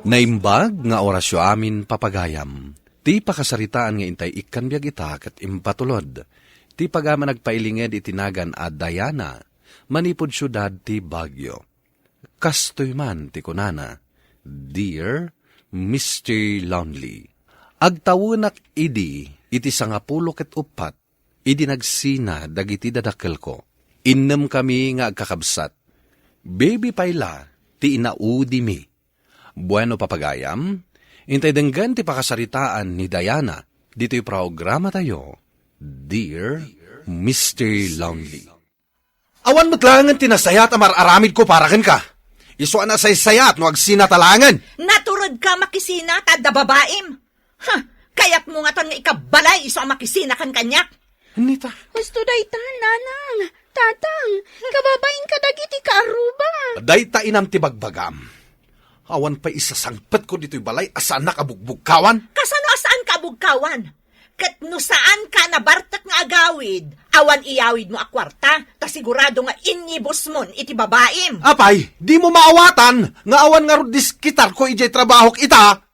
Naimbag nga orasyo amin papagayam. Ti pakasaritaan nga intay ikan biyag ita kat impatulod. Ti pagama nagpailinged itinagan a Diana, manipod syudad ti Baguio. Kastoy man ti kunana, Dear Mr. Lonely, agtawunak idi, iti sangapulo ket upat, idi nagsina dagiti dadakkel ko. Innem kami nga agkakabsat. Baby payla, ti inaudi mi. Bueno papagayam, intay denggan ti pakasaritaan ni Diana, dito'y programa tayo, Dear Mr. Lonely. Awan matlangan tinasayat amar aramid ko para ken ka. Iso na saysayat no agsinatalangan. Naturod ka makisina tada babaim. Ha, kayat mo nga tan nga ikabalay iso ang makisina kan kanyak. Anita? Gusto daytan, nanang. Tatang, kababain ka dagiti kaaruba. Dayta inam ti bagbagam. Awan pa isasangpet ko dito'y balay asan nakabugbugkawan. Kasano asaan ka bugkawan? Kat no saan ka nabartak nga agawid, awan iyawid mo akwarta, ta sigurado nga inyibos mon iti babaim. Apay, di mo maawatan nga awan nga rudis kitar ko ijay trabahok ita.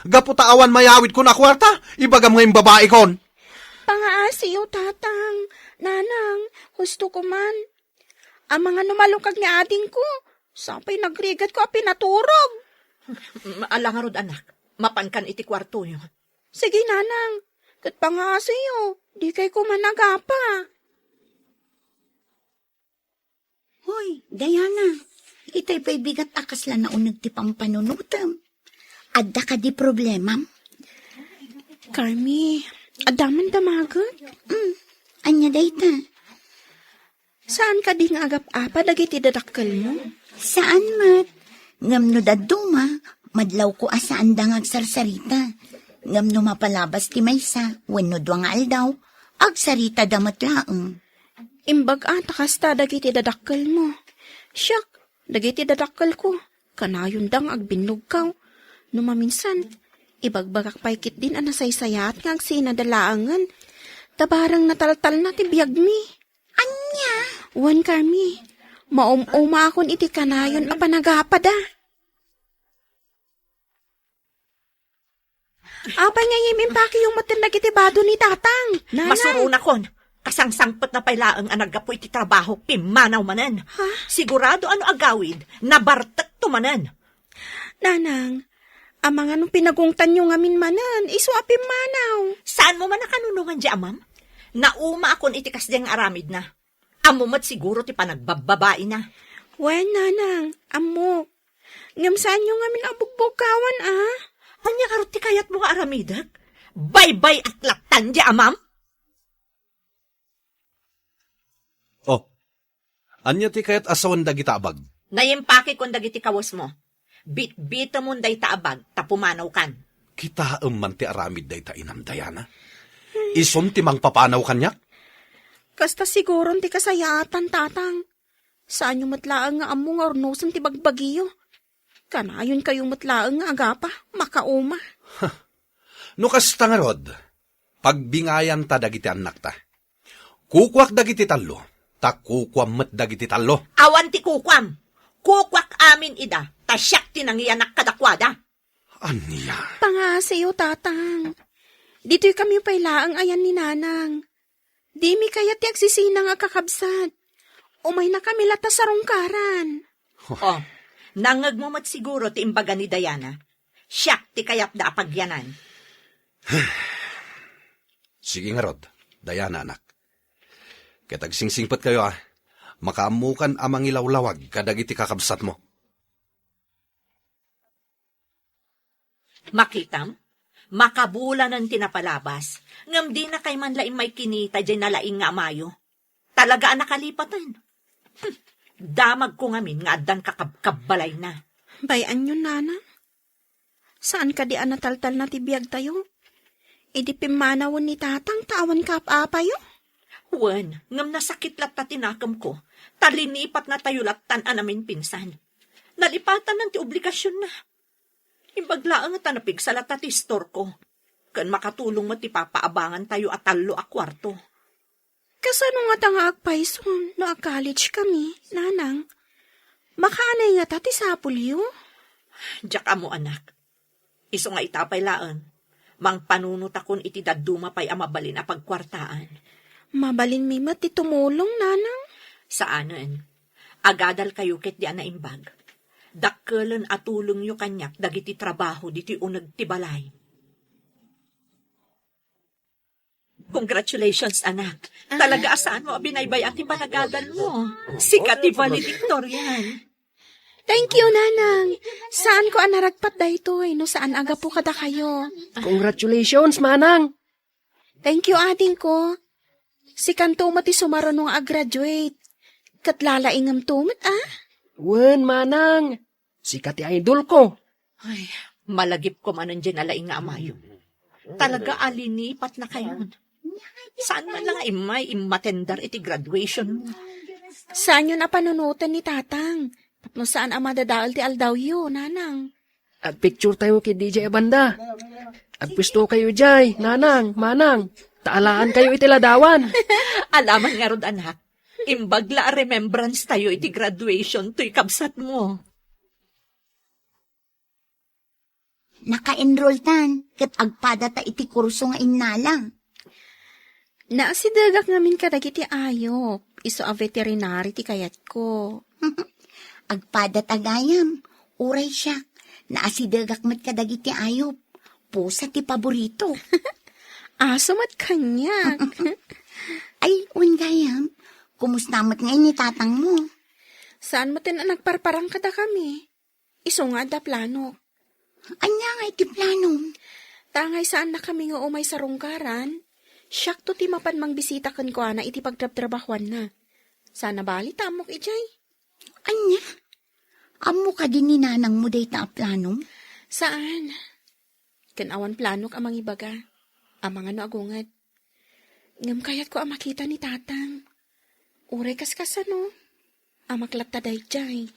Gaputa awan mayawid ko na kwarta, ibagam nga yung babae kon. Pangaasiyo, tatang. Nanang, gusto ko man. Ang mga numalukag ni ading ko, sapay nagrigat ko a pinaturog. Alangarod anak, mapankan iti kwarto yun. Sige, nanang. Kat pangaasiyo, di kay ko managapa. Hoy, Diana, itay pa'y bigat akas lang na unag ti pampanunutam. Adda ka di problema? Carmi, adaman damagot. Anya dayta? Saan ka di nga agap-apa dagiti dadakkel mo? Saan mat? Ngam no daduma, madlaw ko asaan dang agsarsarita. Ngam no mapalabas ti maysa, wenno duwang aldaw, agsarita damat laeng. Imbag ata kasta dagiti dadakkel mo. Siyak, dagiti dadakkel ko. Kanayon dang agbinugkaw. Numaminsan, ibagbagak paikit din anasaysayat nga agsinadalaangan. Tabarang nataltal na ti biyag mi. Anya? Wan Carmi, maum-uma akon iti kanayon a panagapada. Apay nga yimimpaki yung matanda iti bado ni tatang. Nanay. Masuro na kon, kasangsangpet na pailaang anagapo iti trabaho pimanaw manan. Ha? Sigurado ano agawid, nabartak tumanan. Nanang, ang mga nung pinagungtan nyo ngamin manan, isuapim manaw. Saan mo man nakanunungan di amam? Nauma akon iti kasdeng aramid na. Amumat siguro ti panagbababae na. Wen, nanang, amok. Ngam saan nyo ngamin abugbogkawan, ah? Anya karot ti kayat mo nga aramidak? Baybay at laktan di amam? Oh, anya ti kayat asawan dagita abag? Nayimpake kon dagiti kawas mo. Bit-bita mo day taabag, tapumanaw kan. Kita man ti aramid dayta inam Diana. Isom ti mang papanaw kanyak? Kasta siguro ti kasayatan, tatang. Saan yung matlaang nga among ornosan ti bagbagiyo? Kanayon kayong matlaang nga agapa, makauma. No kasta nga rod, pagbingayan ta dagiti anak ta. Kukwak dagiti talo, ta kukwam met dagiti talo. Awan ti kukwam. Kukwak amin ida, tasyak tinangiyanak kadakwada. Anya? Pangasayo, tatang. Dito'y kami pailaang ayan ni nanang. Di mi kaya ti agsisinang kakabsat. Umay na kami lata sa rungkaran. Oh, nangag mo mat siguro ti imbaga ni Diana. Siyak ti kayap da apagyanan. Sige nga rod, Diana anak. Katag singsingpet kayo makaamukan amang ilawlawag kadagiti kakabsat mo. Makitam, makabulanan tinapalabas. Ngam di na kay man laing may kinita dyan na laing nga amayo. Talaga nakalipatan. Damag ko ngamin nga adan kakabbalay na. Bayan yun, nana. Saan ka di anataltal na tibiyag tayo? Idi pimanawon ni tatang tawan kapapayo? Wen, ngam nasakit lat ta tinakam ko. Talinipat na tayo latan anamin pinsan. Nalipatan ng ti obligasyon na. Imbaglaan nga tanapig sa latat ti store ko. Kan makatulong mo ti papaabangan tayo at talo a kwarto. Kasano nga tanga agpayson no ag-college kami, nanang? Makaanay nga tati sapulyo? Diyak mo anak. Iso nga itapay laan. Mang panunot akon iti daduma pa'y amabalin a pagkwartaan. Mabalin mi mat ti tumulong, nanang. Saanan? Agadal kayo ket di ana imbag. Dakkelan atulong yu kanyak dagiti trabaho diti uneg ti balay. Congratulations, anak. Talaga asaan mo binaybay at ipanagadal mo. Sikat ti valedictorian. Thank you, nanang. Saan ko anaragpat daytoy, no saan aga po kada kayo. Congratulations, manang! Thank you, ading ko. Si kanto mati sumaranong a-graduate. Katlalaingam tumit, ah? Wen, manang! Sikat ti idol ko. Ay, malagip ko manan dyan alaing nga amayo. Talaga alinipat na kayo. Saan man lang may imatendar iti graduation mo? Saan yun napanunutan ni tatang? Tapno saan ang madadaal ti aldaw yun, nanang? At picture tayo kay DJ Banda. At pwesto kayo jay, nanang, manang. Taalaan kayo itiladawan. Alaman nga rod, anak. Imbagla a remembrance tayo iti graduation to'y kabsat mo. Naka-enroll tan, kat agpada ta iti kurso nga innalang. Naasidagak namin kadagiti ayop. Iso a veterinary ti kayat ko. Agpada tagayam, uray siya. Naasidagak mat kadagiti ayop. Pusa ti paborito. Aso mat kanyak. Ay, gayam. Kumusta mat ngayon ni tatang mo? Saan mo tin nagparparang kada kami? Iso nga da plano. Anya nga iti plano? Tangay saan na kami nga umay sa rungkaran? Siyak to ti mapan mang bisita kan ko na iti pagtrabtrabahuan na. Sana bali tamok ijay. Anya? Amo ka din ni nanang mo day ta plano? Saan? Kanawan planok amang ibaga. Amang ano agungad. Ngam kayat ko makita ni tatang. Uray kaskas ano? Amaklat ta day jay.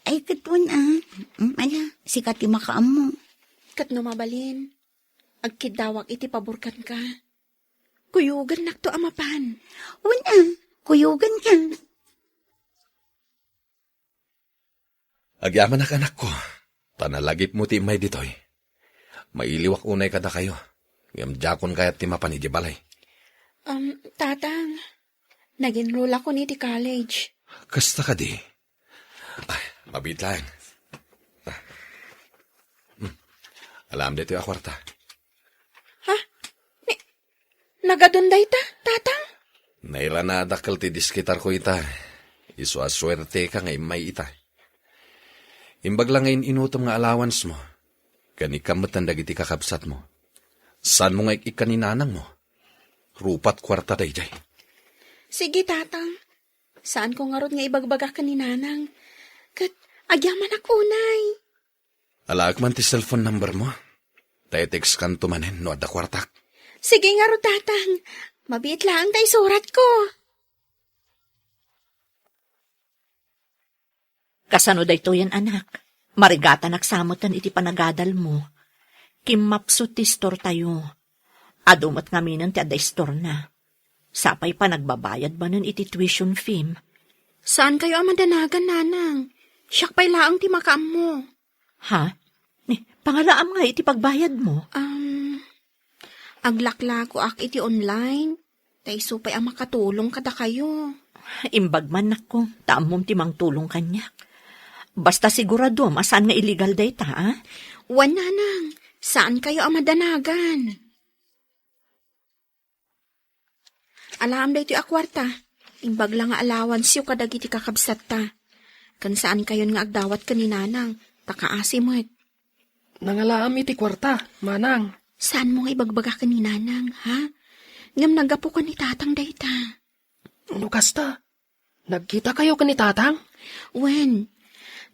Ay, katwan ala, sikat yung makaam mo. Kat numabalin. Agkidawak iti paburkan ka. Kuyugan nakto amapan. Kuyugan ka. Agyaman anak ko. Panalagip mo ti may ditoy. Mailiwak unay kada kayo. Ngam jakon kayat ti mapan iti balay. Tatang. Nag-enroll ako ni ti college. Kasta ka di. Ay, mabitlan. Alam dito yung akwarta. Nagadunday ta, tatang? Naila na dakal ti diskitar ko ita. Iso aswerte ka ngay may ita. Imbag lang ngayon inutom nga allowance mo. Kani kamatan dagiti kakabsat mo. San mo nga ikaninanang mo? Rupat kwarta day jay. Sige, tatang. Saan ko nga ron nga ibagbaga ka ni nanang? Kat, agyaman ako, nay. Alaak man ti cellphone number mo. Tayo text kan tumanen no adda kwartak. Sige nga ron, tatang. Mabit lang tay surat ko. Kasano dayto yan, anak? Marigata naksamutan iti panagadal mo. Kimapso ti store tayo. Adumat nga minan ti aday store na. Sapay pa nagbabayad ba nun iti tuition fee? Saan kayo ang madanagan, nanang? Siyak pa'y laang ti makaam mo. Ha? Pangalaam nga iti pagbayad mo. Aglakla ko ak iti online. Taiso pa'y ang makatulong kada kayo. Imbag man nako, taamom ti mang tulong kanyak. Basta sigurado, masaan nga illegal data, ha? Wan, nanang. Saan kayo ang madanagan? Alam da ito akwarta. Imbag lang nga allowance yu kadagiti kakabsat ta. Kan saan kayon nga agdawat ka ni nanang. Takaasi mo et. Nangalaam iti kwarta, manang. Saan mo nga ibagbaga ka ni nanang, ha? Ngam nagapo ka ni tatang dayta. Ano kasta? Nagkita kayo ka ni tatang? Wen,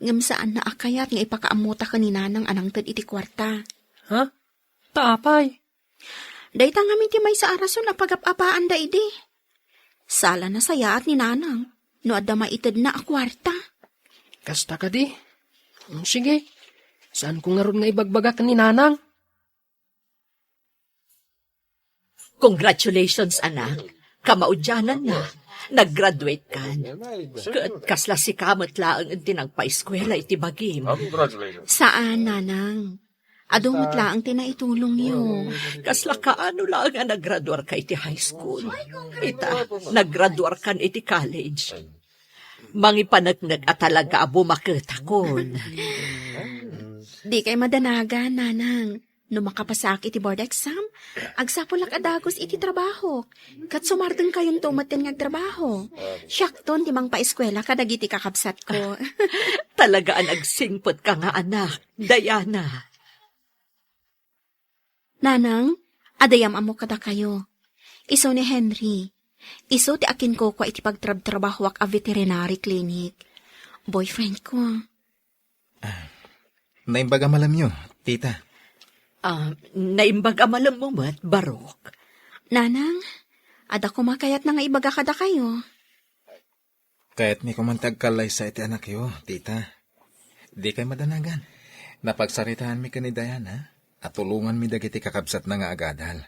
ngam saan na akayat nga ipakaamuta ka ni nanang anang tad iti kwarta. Ha? Taapay. Dayta nga ti may sa arason na pagapapaan da idi. Sala na saya at ni nanang, no adda maited na akwarta. Kasta ka di. Sige. Saan ko nga ron nga ibagbaga ka ni nanang? Congratulations, anak. Kamaudyanan na. Nag-graduate kan. Kasla si kamot laang ang tinagpa-eskwela iti bagim. Saan, nanang? Adumot laang tinaitulong niyo. Kasla kaano lang nga nag-graduar ka iti high school. Ita, nag-graduar kan iti college. Mangipanagnaga talaga bumakita kon. Di kay madanagan, nanang. No makapasak iti board exam, agsapulak adagos iti trabaho. Kat sumardeng kayong tumaten nga trabaho. Syakton, di mang pa-eskwela ka dagiti kakabsat ko. Talaga ang nagsingpot ka nga anak, Diana. Nanang, adayam amo kada kayo. Iso ni Henry. Iso ti akin ko kwa iti pagtrab-trabahwak a veterinary clinic. Boyfriend ko. Naimbaga malam nyo, tita. Naimbag amalam mo mat, Barok. Nanang, ada ko makayat na nga ibaga kada kayo. Kahit may kumantag kalay sa iti anak yo, tita. Di kay madanagan. Napagsaritaan mi ka ni Diana, at tulungan mi dagiti kakabsat na nga agadal.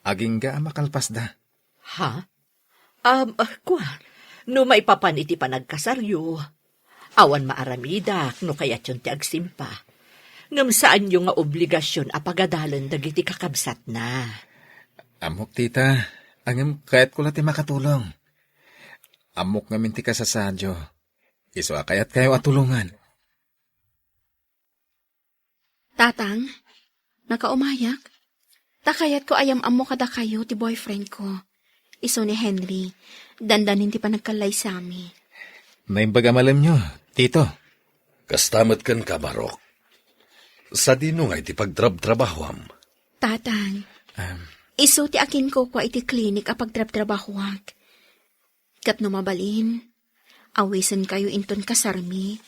Aging ga makalpas da. Ha? Kwa, no maipapan iti panagkasaryo. Awan maaramidak, no kayat yun ti agsimpa. Ngam saan yung nga obligasyon apagadalan dagiti kakabsat na. Amok, tita. Angem kahit ko ti makatulong. Amok ngamin ti kasasadyo. Iso kayat kayo atulungan. Tatang, nakaumayak? Takayat ko ayam amo kada kayo ti boyfriend ko. Iso ni Henry, dandanin ti panagkalay sa amin. Naimbaga malam nyo, tito. Kastamat kan ka, Barok. Sa dino nga iti pagtrab-trabahwam. Tatang, iso ti akin ko kwa iti klinik a pagtrab-trabahwak. Kat no mabalin, awisan kayo inton kasarmi.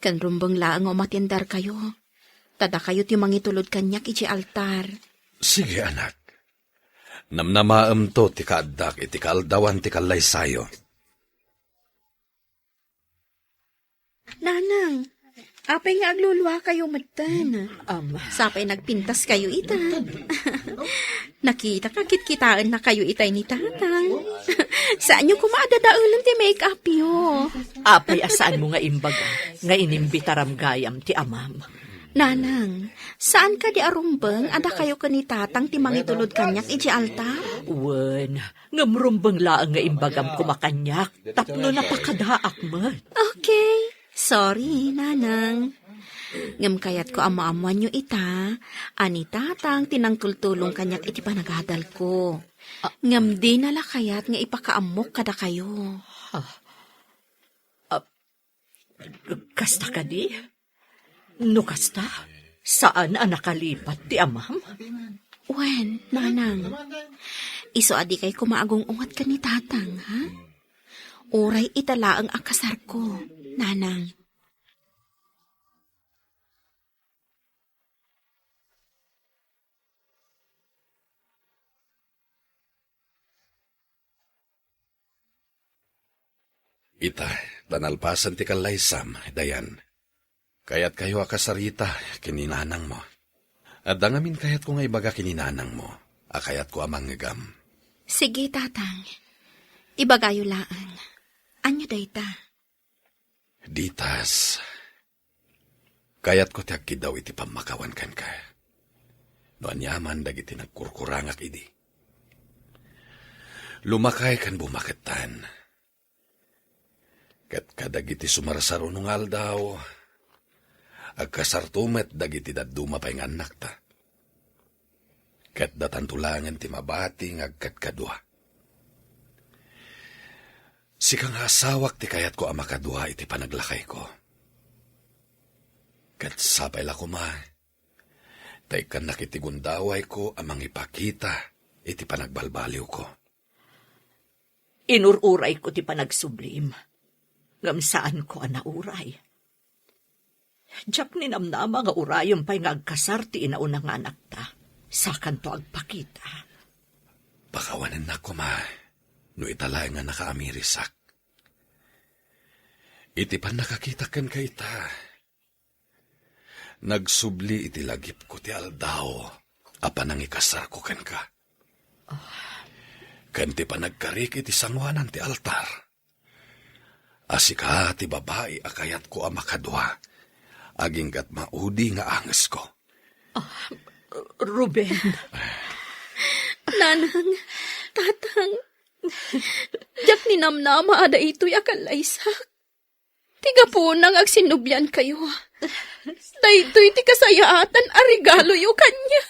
Kan rumbang laang o matindar kayo. Tada kayo ti mangitulod kanyak iti altar. Sige, anak. Namnamaam to ti kaaddak iti kaaldawan ti kalay sayo. Nanang, apay nga agluluwa kayo matan. Sapay nagpintas kayo ita. Nakita kakit-kitaan na kayo itay ni tatang. Saan nyo kumaadadaulan ti make-up yo? Apay asaan mo nga imbaga, nga inimbitaram gayam ti amam. Nanang, saan ka di arumbang ada kayo kanitatang ti mangitulod kanyak iti altar? Wen, ngamrumbang laang nga imbagam kumakanyak, tapno napakadaak man. Okay, sorry, nanang. Ngam kayat ko ama-amuan nyo ita, ani tatang tinangtultulong kanyak iti panagadal ko. Ngam di nala kayat nga ipakaamok kada kayo. Kasta ka di? No kasta? Saan ang nakalipat ti amam? Wen, nanang, iso adi kay kumaagong ungat ka ni tatang, ha? Uray itala ang akasar ko, nanang. Ita, tanalpasan ti kalay Sam, Dayan. Kayat kayo akasarita, kininanang mo. At dangamin kayat ko nga ibaga kininanang mo, akayat ko amang ngagam. Sige, tatang. Ibagayo laang. Anyo dayta? Ditas, kayat ko tiagkid daw iti pamakawan kan ka. No anyaman dagiti nagkurkurangak idi. Lumakay kan bumaketan. Kat kadagiti sumarasaro nung aldaw, agkasartumet dagiti daduma pa'y anak ta. Kat datantulangan ti mabating agkat kadwa. Sikang asawak ti kayat ko amakadwa iti panaglakay ko. Kat sapay la ko ma, tay kan nakitigundaway ko amang ipakita iti panagbalbaliw ko. Inururay ko ti panagsublim. Ngam saan ko anauray. Diyak ni namnama nga urayom pa'y nga agkasar ti inaunang nga anak ta. Sakan to agpakita. Pakawanan na ko ma, no italay nga nakaamirisak. Iti pan nakakita kan ka ita. Nagsubli iti lagip ko ti aldaw, apan ang ikasar ko kan ka. Kanti pa nagkarik iti sangwanan ti altar. Asika ti babae akayat ko ang makadwa. Aging kat maudi nga angas ko. Ruben, Nanang, tatang, jak ni namnama ada ito'y akalaysak. Tiga po nang agsinubyan kayo. Daytoy ti kasayaatan a regalo yo kanya.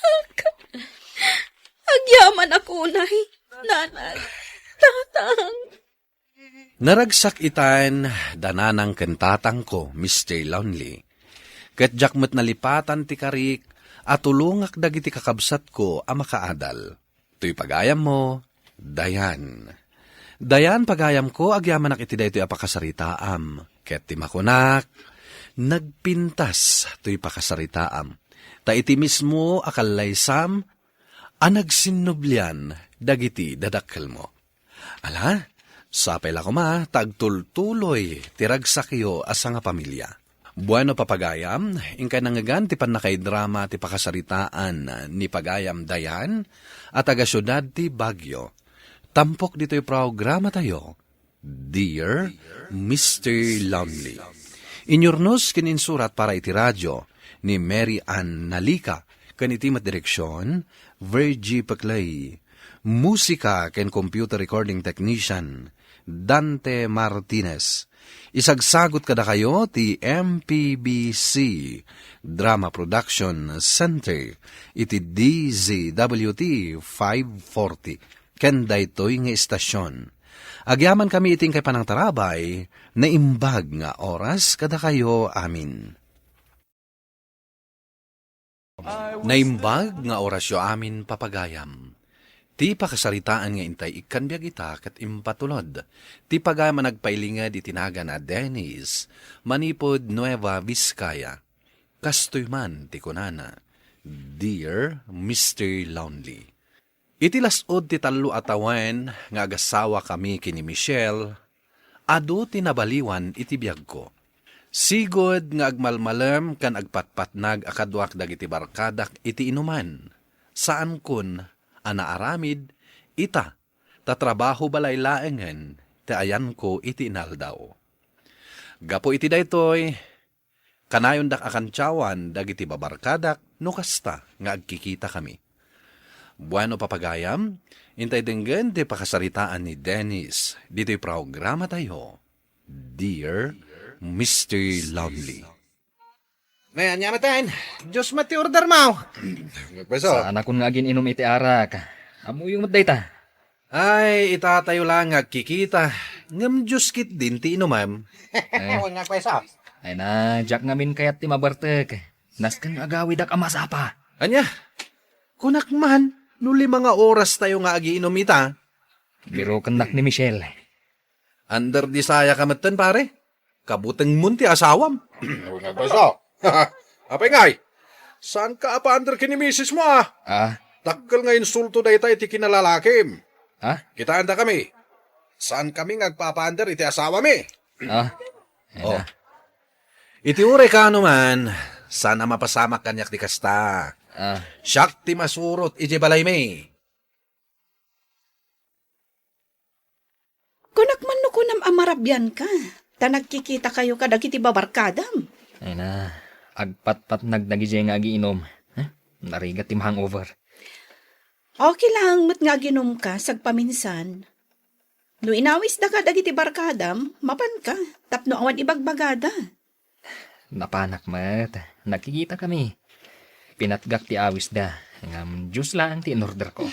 Agyaman ako, nay. Nanang, tatang. Naragsak itan, dananang kentatang ko, Mr. Lonely. Ket jakmet nalipatan ti karik, at tulungak dagiti kakabsat ko a makaadal. Tuy pagayam mo, Dayan. Dayan pagayam ko, agyaman iti daytoy apakasaritaam. Ket ti makunak, nagpintas tuy pakasaritaam. Ta iti mismo akalaysam, a nagsinublian dagiti dadakkel mo. Ala, sapay la kuma, tagtultuloy, tiragsakyo asa nga pamilya. Bueno papagayam, ingkay nangagan ti panakay drama ti pakasaritaan ni Pagayam Dayan at taga syudad ti Baguio. Tampok dito'y programa tayo, Dear Mr. Lonely. Inyurnos kininsurat para iti radyo ni Mary Ann Nalika, kanitimat direksyon, Virgie Paclay. Musika ken computer recording technician, Dante Martinez. Isagsagot kada kayo ti MPBC Drama Production Center iti DZWT 540 ken daytoy nga istasyon. Agyaman kami iting kay panang tarabay na imbag nga oras kada kayo amin. Naimbag nga orasyo amin papagayam. Ti pakasaritaan nga intay ikanbiag ita kat impatulod. Ti pagayam nagpailingad itinaga na Dennis, manipod Nueva Vizcaya. Kastoy man ti kunana, Dear Mr. Lonely. Iti lasod ti talo atawan nga agasawa kami kini Michelle, adu tinabaliwan iti biyag ko. Sigod nga agmalmalem kan agpatpatnag akadwak dagiti barkadak iti inuman. Saan kun anaaramid, ita, tatrabaho balay laengen, ti ayan ko iti inaldaw. Gapo iti daytoy, kanayon dak akantsawan dagiti babarkadak, no kasta nga agkikita kami. Bueno papagayam, intay denggen ti pakasaritaan ni Dennis, dito'y programa tayo, Dear Mr. Lovely. Ngayon, yamatan. Diyos mati order mo. Pweso. Saan akong nga inom iti arak. Amo yung maday ta. Ay, itatayo lang agkikita. Ngam Diyos kit din ti inumam. Huwag nga pweso. Ay na, Jack ngamin kayat ti mabartek. Naskan agawid ak amasapa. Anya, kunak man, nuli mga oras tayo nga agiinom ita. Biro kandak ni Michelle. Under di saya kamatan pare. Kabuteng munti asawam. Huwag nga pweso. Apay ngay, saan ka apa under kini misis mo ah? Ah? Takkel nga insulto da ita iti kinalalakim. Ah? Kita anda kami. Saan kami ngagpapander iti asawa mi? Ah? Ay Oh. na. Iti ure ka man, sana mapasamak kanyak di kasta. Ah? Siyak ti masurot iti balay me. Kunak man no kunam amarabyan ka. Ta nagkikita kayo kadagiti babarkadam. Ay na, agpat-pat nagdagijay nga agiinom. Narigat tim hangover. Okay lang, mat nga ginom ka, sagpaminsan. No inawis da ka dagiti barkadam, mapan ka, tapno awan ibagbagada. Napanak mat, nagkikita kami. Pinatgak ti awis da, ngam juice lang ti in-order ko.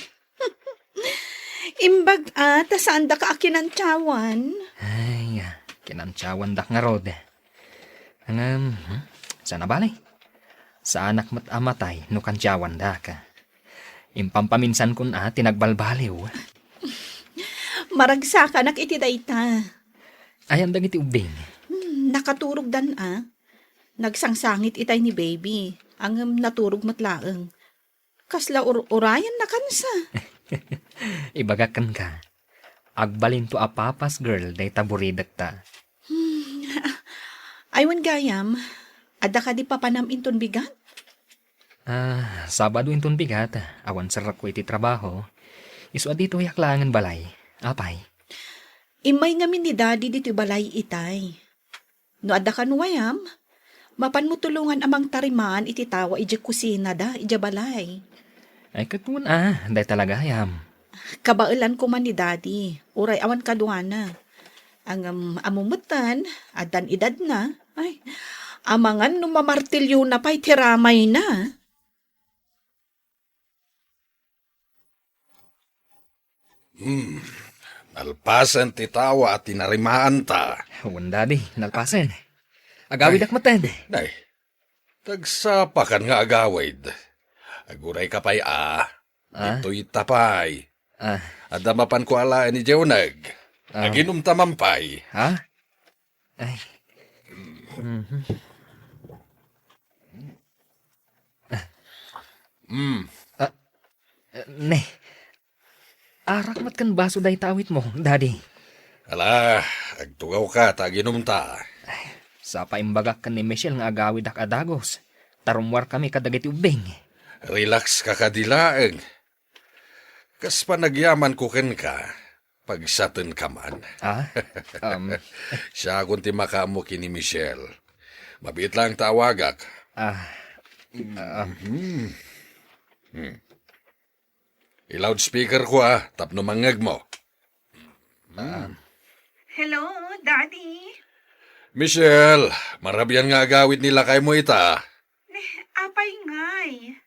Imbag ta saan da ka akinantsawan? Ay, kinantsawan dak nga rod. Angam, sana balay? Sa anak mat amatay, no kantsawan da ka. Impampaminsan kun tinagbalbaliw. Maragsakan iti dayta. Ayan dagiti ubing. Nakaturog dan Nagsangsangit itay ni baby. Ang naturog matlaeng. Kasla urayan na kansa. Ibagakan ka. Agbalin to a papas girl day taburidak ta. Aywan gayam, ada ka di papanam inton bigat? Sabado inton bigat. Awan sarap ko iti trabaho. Isu dito yaklangan balay. Apay? Imay ngamin ni daddy dito balay itay. No adda ka nuwayam, mapan mo tulungan amang tariman iti tawa iti kusina da, iti balay. Ay katun day talaga yam. Kabailan ko man ni daddy, uray awan kaduana. Ang amumutan, adan edad na, ay, amangan no mamartilyo na pa'y tiramay na. Alpasan ti tawa at tinarimaan ta. Wan daddy, nalpasen. Agawid akmatan. Day, tagsapakan nga agawid. Aguray ka pa'y ito'y tapay. Adamapan ko ala ni Jeonag. Aginom tamampay. Ha? Ay. Ne. Arak kan baso day tawit mo, daddy. Ala, agtugaw ka, taginom ta. Sa paimbagak kan ni Michelle nga agawid ak adagos. Tarumwar kami kadagiti ubing. Relax ka kadilaeng. Kas panagyaman ko ken ka, pagsaten ka man. Siya kung timaka mo kini Michelle. Mabit lang tawagak. I-loudspeaker ko tapno mangag mo. Hello, daddy. Michelle, marabyan nga agawid nila kay mo ita. Apay ngay.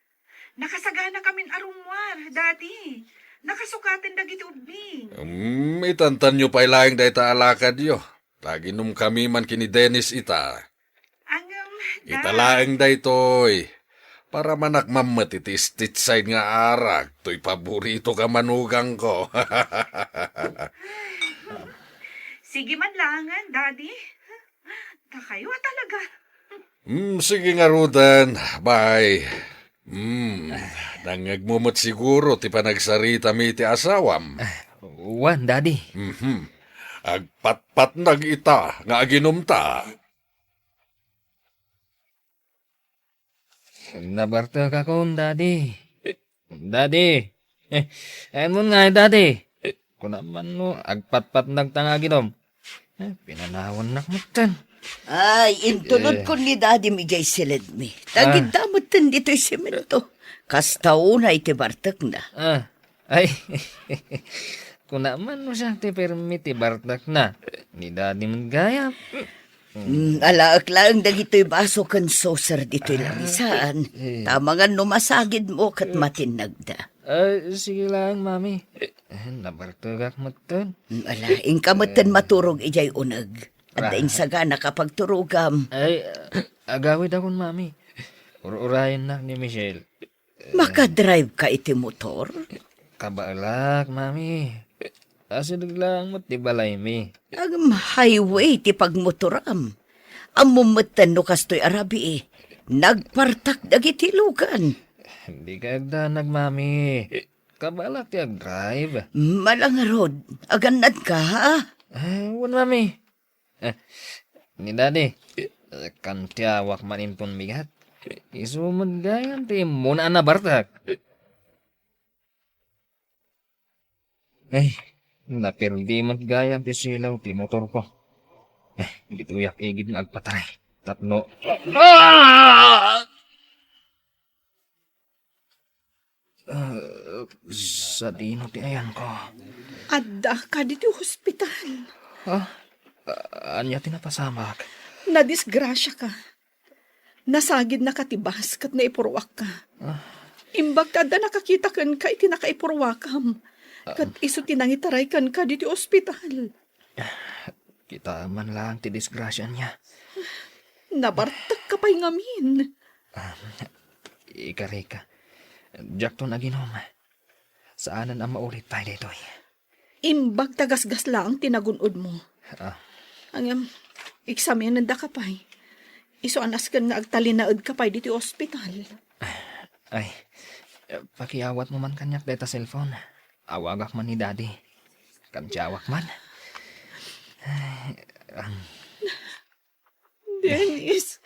Nakasagana kamin arumwar, daddy. Nakasukatin dagiti ubing. Itantan nyo pa ilang dayta alakad yo. Lagi num kami man kini Dennis ita. Italaeng daytoy. Para manak mamatititit side nga arak. To'y paborito ka manugang ko. Sige man langan, daddy. Kakayo talaga. Sige nga Rudan. Bye. Nangagmumot siguro ti panagsarita mi ti asawam. Wan, daddy. Agpatpat nag-ita nga aginom ta. Nabarta ka kon, daddy. Daddy. Mon nga, daddy. Kung naman no, agpatpat nagtangaginom. Pinanawan nakmutan. Ay, intulod ko ni daddy mi jay silid mi. Tagid damot din dito'y simento. Kastauna iti bartak na. Ay, kung naman mo siya ti permiti bartak na. Ni daddy mong gaya. Alaak lang dagito'y baso kan saucer dito'y lamisaan. Tamangan numasagid mo kat matinagda. Sige lang, mami. Nabartagak mo ton. Ala, ingkamatan maturog ijay unag. At daing sagana kapag turugam. Ay, agawid akong mami. Urayan na ni Michelle. Makadrive ka iti motor? Kabalak, mami. Asidag lang mo ti balay mi. Ang highway ti pagmotoram. Amumatan no kastoy arabi nagpartak dagiti lugan. Hindi ka agdanag, mami. Kabalak ti ag-drive. Malang rod, aganad ka ha? Wan, mami. Ni daddy, kan tiyawak manimpon bigat. Isumad gayan ti muna na bartak. Ay, napirdi mat gayan ti silaw ti motor ko. Dito yak igid ng agpataray. Tatno. Sa dino ti ayan ko. Adda ka dito hospital. Anya tinapasamak. Nadisgrasya ka. Nasagid na katibas kat naipurwak ka. Imbag kada nakakita kan ka iti nakaipurwakam. Kat iso tinangitaray kan ka dito ospital. Kita man lang ti disgrasya niya. Nabartak ka pa'y ngamin. Ikarika. Jack to naginom. Saanan ang maulit pa dito. Imbag tagasgas lang tinagunod mo. Ang eksamenan da ka pa'y. Iso anas kan nga agtalinaod ka pa'y dito ospital. Ay, pakiawat mo man kanyak deta cellphone. Awagak man ni daddy. Kansiyawak man. Dennis.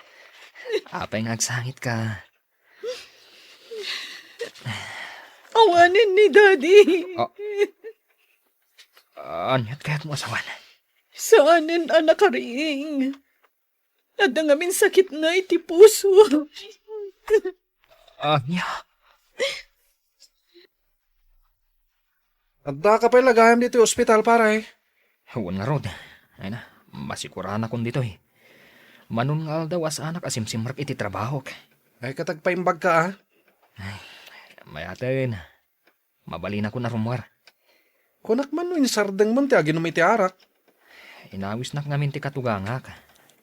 Apay ngagsangit ka. Awanin ni Daddy. Oh. Anyat kaya't mo asawan. Saanin anak kariing. At ang amin sakit na iti puso. Anya. Adda ka pa'y lagayam dito yung ospital, pare. Huwag nga rod. Ay na, masikurahan akong dito eh. Manon nga daw as anak asimsimrak iti trabaho. Ay, katagpaimbag ka, ah. Mayatin. Mabalin ako na rumwar. Kunak man no, inisardeng mo, ti agin ti arak. Inawis na ngamin ti katugangak.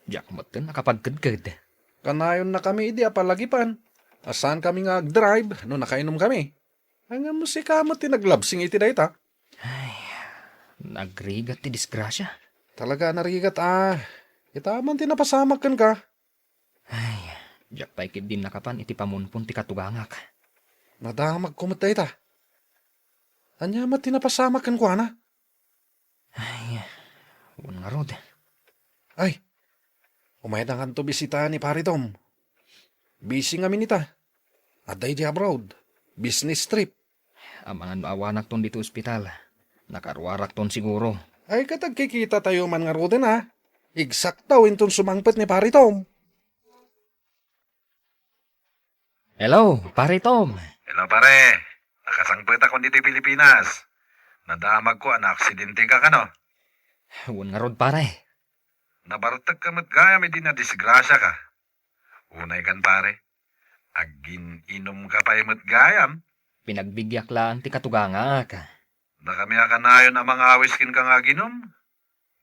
Diyak moten nakapagkadkad. Kanayon na kami, idi apalagipan. Asan kami nga drive, no nakainom kami. Hanggang musika mo tinaglabsing iti dayta. Nagrigat ti disgrasya. Talaga narigat, ah. Itaman tinapasamak kan ka. Diyak paikid din nakapan iti pamunpun ti katugangak. Nadamag kumot dayta. Anya mat tinapasamak kan ko, ana. Huwag nga rod. Ay, umayad ang kanto bisita ni Pari Tom. Busy nga minita. At di abroad. Business trip. Ang mga naawanak ton dito ospital. Nakarwarak ton siguro. Ay, katagkikita tayo man nga roden, ha. Eksaktaw inton sumangpet ni Pari Tom. Hello, pare Tom. Hello pare, nakasangpet ako dito Pilipinas. Nadamag ko na aksidente ka kano. Huwag nga rod pare. Nabartag ka matgayam hindi na disgrasya ka. Unay kan pare, agin inom ka pa yung matgayam. Pinagbigyak lang ti katugangak. Na kami akanayon ang mga awiskin ka nga ginom.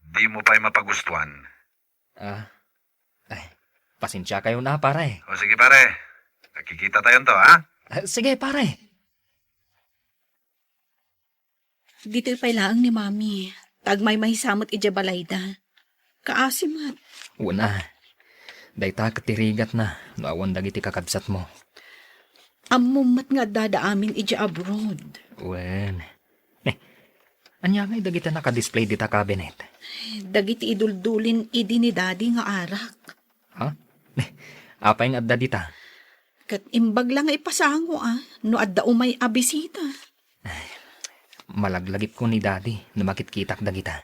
Di mo pa'y mapagustuhan. Pasensya kayo na pare. O sige pare, nakikita tayo to ha. Sige pare. Dito'y pailaang ni Mami. Tagmay mahisamot ijabalayda. Kaasimat. Una, dayta katirigat na. Naawan dagiti kakabsat mo. Amumat nga dadaamin ija abroad. Wen. Anya ngay dagita naka-display dita cabinet. Dagiti iduldulin idi ni Daddy nga arak. Ha? Apay nga adda dita. Kat imbag lang nga ipasango no adda umay abisita. Malaglagip ko ni Daddy na makitkitak dagita.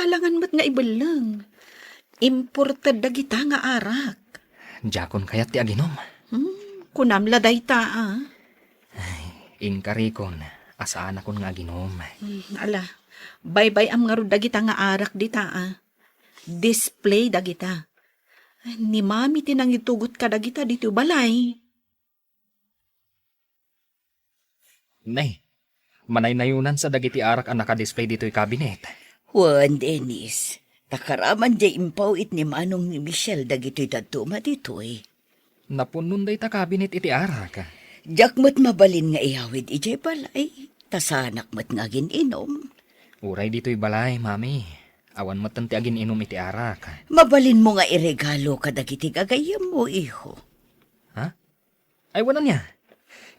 Alangan mat nga ibalang. Imported dagita nga arak. Jakon kayat ti aginom. Kunamla dayta Inkarikon, asaan akon nga aginom. Ala, bye-bye am nga ro dagita nga arak dita Display dagita. Ni Mami tinangitugot ka dagita dito balay. Nay, manay-nayunan sa dagiti arak ang naka-display dito'y cabinet. Juan Dennis, takaraman di impaw it ni manong ni Michelle dagito'y daduma dito'y. Napunon day ta cabinet iti arak. Jakmat mabalin nga ihawid ijay balay, tasanak mat nga gininom. Uray dito'y balay, Mami. Awan matanti agin inom iti arak. Mabalin mo nga iregalo ka dagiti gagayam mo, iho. Ha? Ay, wala niya.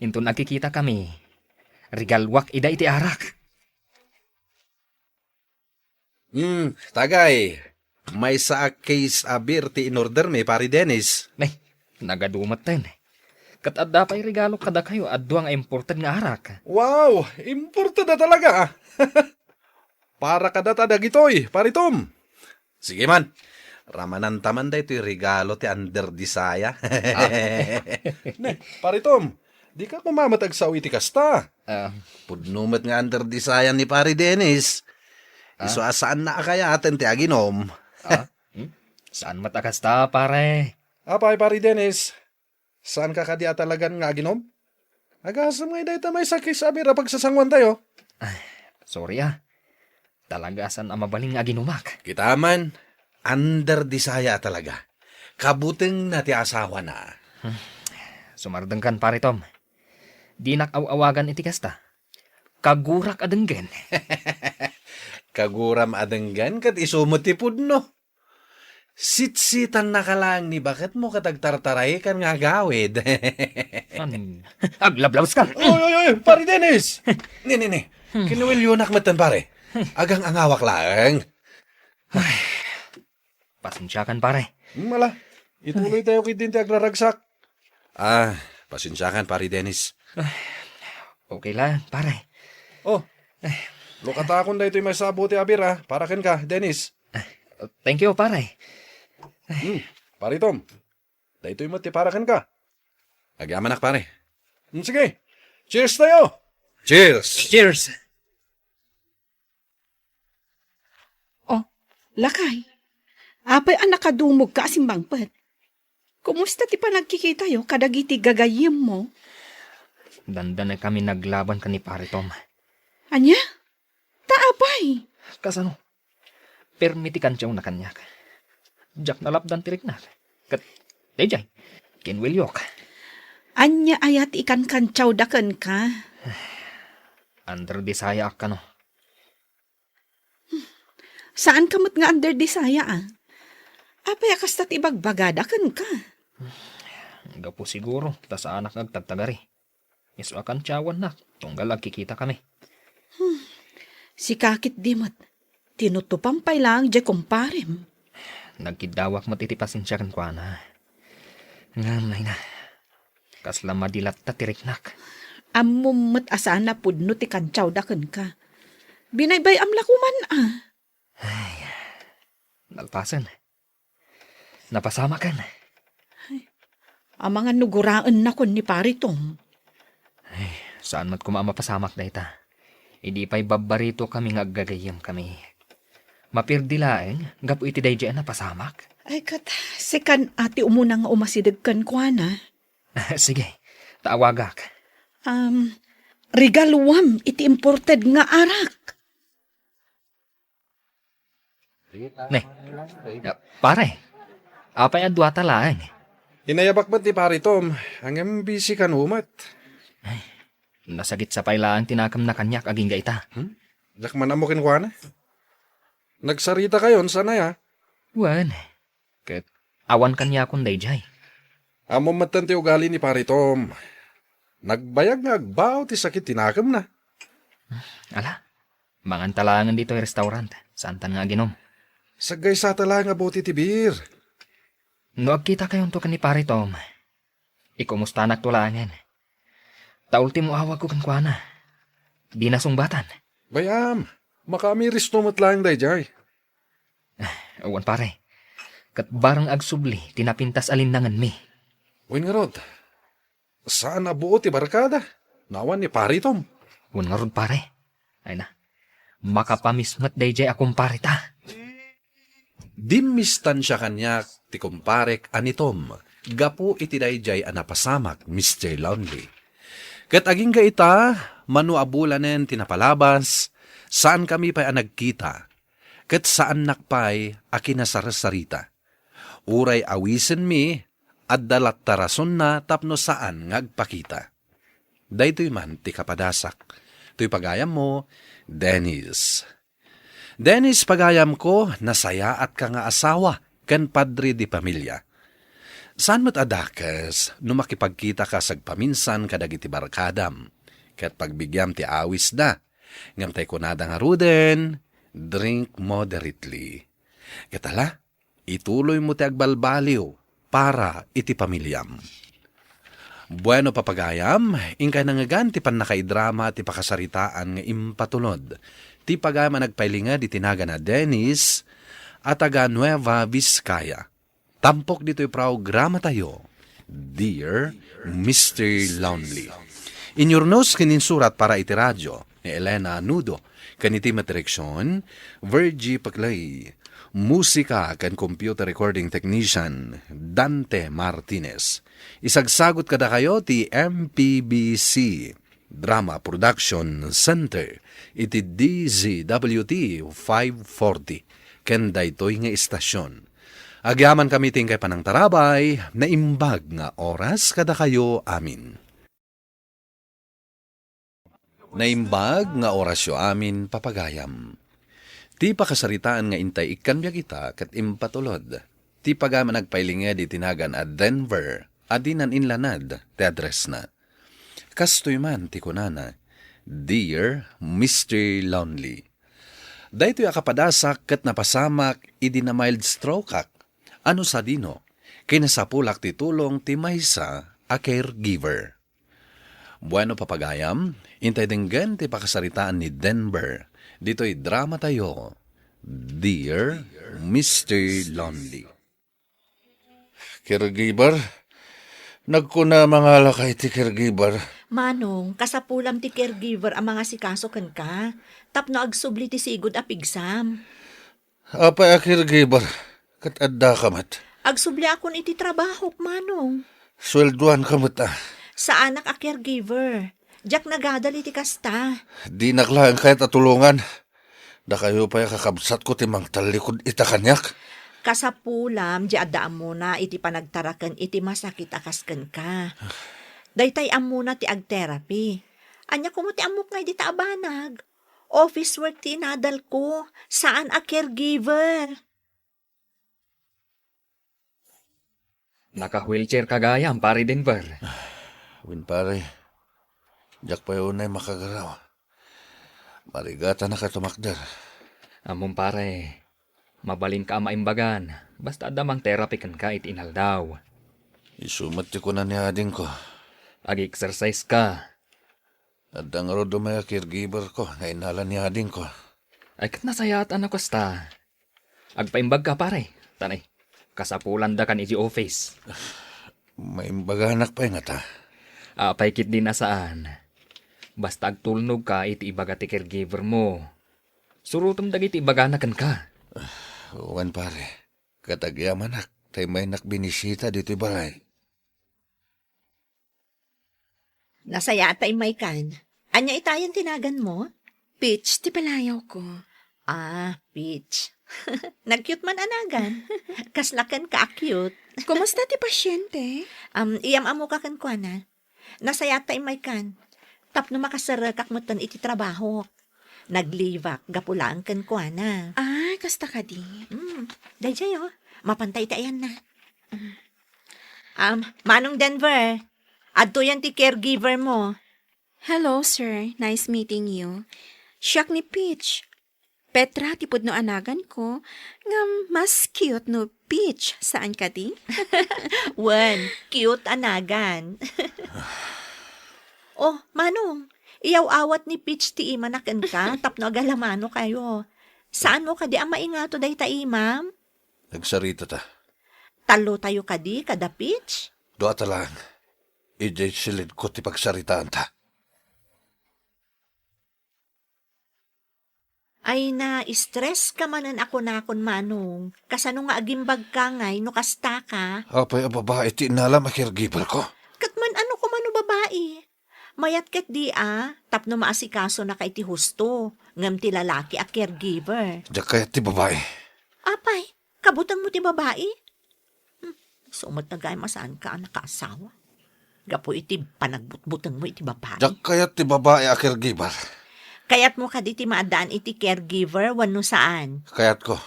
Into nagkikita kami. Regalwak ida iti arak. Tagay. May sa case abir ti in-order mi, Pari Dennis. Nay, nagadumat ten. Katadda pa'y regalo kada kayo adwa nga imported nga arak. Wow, imported na talaga, ah. Para kadata dagitoy, Pari Tom. Sige man. Ramanan taman da ito'y regalo ti under disaya. Ne, Pari Tom, di ka kumamatag sa uwi ti kasta. Pudnumat nga under disaya ni Pari Dennis. Iso asaan na kaya atin ti aginom. Saan matakasta, pare? Apay, Pari Dennis. Saan ka kadi atalagan nga aginom? Agasam nga iday tamay sa kisabira pagsasangwan tayo. Sorry Talaga saan ang mabaling nga ginumak? Kita man, under disaya talaga. Kabuting na ti asawa na. Sumardeng kan, pare Tom. Di nakawawagan iti kasta. Kagurak adenggen. Kaguram adenggan kat isumutipod no. Sitsitan na ka lang ni bakit mo katagtartaray kan nga gawid. Aglablaws ka. Oy, Pari Dennis! Ni. Kinuwil yun akmatan pare. Agang angawak lang. Pasensya kan, pare. Mala, ituloy tayo kitin ti agraragsak. Pasensyakan, Pari Dennis. Okay lang, pare. Oh, lukatakon da ito'y may sabuti abir ha. Para ken ka, Dennis. Thank you, pare. Paritom, da ito'y mati para ken ka. Agyaman nak pare. Sige, cheers tayo! Cheers! Cheers! Oh, lakay. Apay ang nakadumog ka asim bangpet. Kumusta ti pa nagkikita yo kadagiti gagayim mo? Danda na kami naglaban ka ni pare Tom. Anya? Taapay. Kasano? Permiti kanchaw na kanyak. Jack nalapdan tirik na. Kat, dayjay, kinwilyok. Anya ayat ikan kanchaw daken ka. Under disaya ka no. Saan kamot nga under disaya ah? Apay akas tat ibagbagada ken ka. Gapo siguro, ta sa anak nagtagtagari. Isu akan tiyawan na, tunggal agkikita kami. Si kakit dimot. Tinutupampay lang di kumparem. Nagkidawak matitipasin siya kan kwa na. Ngamay na. Kasla madilat ta tiriknak. Amumot asaan na pudno ti kanchaw daken ka. Binaybay amlakuman ah. Nalpasan. Napasama kan. Ang mga nuguraan na kun ni Paritong. Saan mat kumama pasamak na ita? Idi pa'y babarito kami nga gagayam kami. Mapirdilaeng, gapu iti dayjay na pasamak. Ay kat, sikan ati umunang umasidagkan kwa na. Sige, taawagak. Regaluam iti imported nga arak. Pare, apay adwa talaan. Inayabak ba't ti Paritom? Ang busy kan umat. Nasagit sa pailaan tinakam na kanyak aging gaita. Jakman mo kinkwana? Nagsarita kayon, sana ya? Wan, ket awan kanya kun dayjay. Amo matan ti ugali ni Paritom. Nagbayag nga agbaw ti sakit tinakam na. Ala, mangan talangan dito yung restaurant. Saan tan nga ginom? Sagay sa tala nga buti ti bir. No agkita kayon to kan ni pare Tom. Ikumusta nagtulangan. Taultimo awag ko kan kuana. Di nasungbatan. Bayam, makamiris tumat lang dayjay. Awan pare. Kat barang agsubli, tinapintas alindangan mi. Uy nga rod, saan nabuo ti barkada? Nawan ni Paritom. Awan nga rod pare. Ay na, makapamismat dayjay akong pare ta. Dimmistan siya kanyak ti kumparek anitom. Gapu iti dayjay anapasamak, Mr. Lonely. Kat aging gaita, manuabulanen tinapalabas, saan kami pa'y nagkita. Kat saan nakpay akinasarasarita. Uray awisen mi, at dalat tarason na tapno saan ngagpakita. Daytoy man ti kapadasak. To'y pagayam mo, Dennis. Dennis, pagayam ko, nasaya at ka nga asawa, kan padre di pamilya. Saan mo't adakas, numakipagkita ka sagpaminsan kadagiti barkadam, kat pagbigyam ti awis na, ngam tay kunada nga ruden, drink moderately. Katala, ituloy mo ti agbalbaliw, para iti pamilyam. Bueno papagayam, ingkay nangagan ti panakaidrama ti pakasaritaan nga impatulod. Ti pagayam nagpailinga di tinaga na Dennis at taga Nueva Vizcaya. Tampok dito'y programa tayo, Dear Mr. Lonely. Inyornos kininsurat para iti radyo ni Elena Nudo, kaniti matireksyon, Virgie Paclay. Musika kan computer recording technician Dante Martinez. Isagsagot kada kayo ti MPBC Drama Production Center iti DZWT 540 ken daytoy nga istasyon. Agyaman kami tingkay panang tarabay na imbag nga oras kada kayo amin. Naimbag nga orasyo amin papagayam. Ti pakasaritaan nga intay ikanbyag ita kat impatulod. Ti pagama nagpailinga di tinagan at Denver, adinan inlanad, ti address na. Kastoy man ti kunana, Dear Mr. Lonely. Daytoy akapadasak kat napasamak idi na mild stroke ak. Ano sa dino? Kinasapulak ti tulong ti maysa a caregiver. Bueno papagayam, intay dinggan ti pakasaritaan ni Denver. Dito'y drama tayo. Dear Mr. Lonely. Caregiver? Nagkuna mga lakay ti caregiver. Manong, kasapulam ti caregiver ang mga sikaso kan ka. Tapno agsubli ti sigod a pigsam. Apay a caregiver, kat adda kamat. Agsubli akon iti trabaho, manong. Swelduan kamat Sa anak a caregiver. Diyak nagadal iti kasta. Di naklaan kahit atulungan. Da kayo pa kakabsat ko timang talikod ita kanyak. Kasapulam, di adaan mo na iti panagtarakan iti masakit akasken ka. Daytay amuna ti ag-therapy. Anya kumuti amok nga iti taabanag. Office work ti inadal ko. Saan a caregiver? Naka-wheelchair kagayam, pare Denver. Win pare, jak pa yun ay makagaraw. Marigata na katumakdar. Among pare, mabalin ka maimbagan. Basta adamang therapy kan ka iti inaldaw. Isumat ko na ni ading ko. Ag-exercise ka. Adang rodo may caregiver ko, nga inala ni ading ko. Ay kat nasayatan ako sta. Agpaimbag ka pare. Tanay, kasapulan da kan iti office. May imbaganak pa nga ta. Apay kit din na saan. Basta agtulnog ka iti ibaga ti caregiver mo. Surutom dagiti ibaganakan ka. Uwan pare, katagyaman tay may nakbinisita dito bahay. Nasaya atay may kan. Anya itayan tinagan mo? Peach, ti palayaw ko. Ah, Peach. Nag-cute man anagan. Kaslakan ka cute. Kumusta ti pasyente? Iyam amo ka kan kwa na. Nasaya atay may kan. Tapno makasarakak mo tan iti trabaho. Naglivak, gapulaan kan kwa na. Ah, kasta ka di. Dahil sa'yo, mapantay tayan na. Manong Denver, adto yan ti caregiver mo. Hello, sir. Nice meeting you. Siyak ni Peach. Petra, tipod no anagan ko. Nga mas cute no Peach. Saan ka di? Wen, cute anagan. Oh, Manong, iyaw awat ni Peach ti ima naken ka, tapno agalamano kayo. Saan mo kadi ang maingato day ta imam? Nagsarita ta. Talo tayo kadi kada Peach? Doa ta lang. Ijay silid ko ti pagsaritaan ta. Ay na, stress ka manan ako nakon Manong. Kasano nga agimbag ka ngay, no kasta ka. Apay a babae ti inalam a caregiver ko. Katman ano ko mano babae. Mayat ket di tapno maasikaso na kay ti husto, ngam ti lalaki a caregiver. Diyak kaya ti babae. Apay, kabutang mo ti babae? Sumot na gay masaan ka ang nakaasawa. Gapo iti panagbutbutang mo iti babae. Diyak kaya ti babae a caregiver. Kayat mo kadi ti maadaan iti caregiver wano saan. Kayat ko.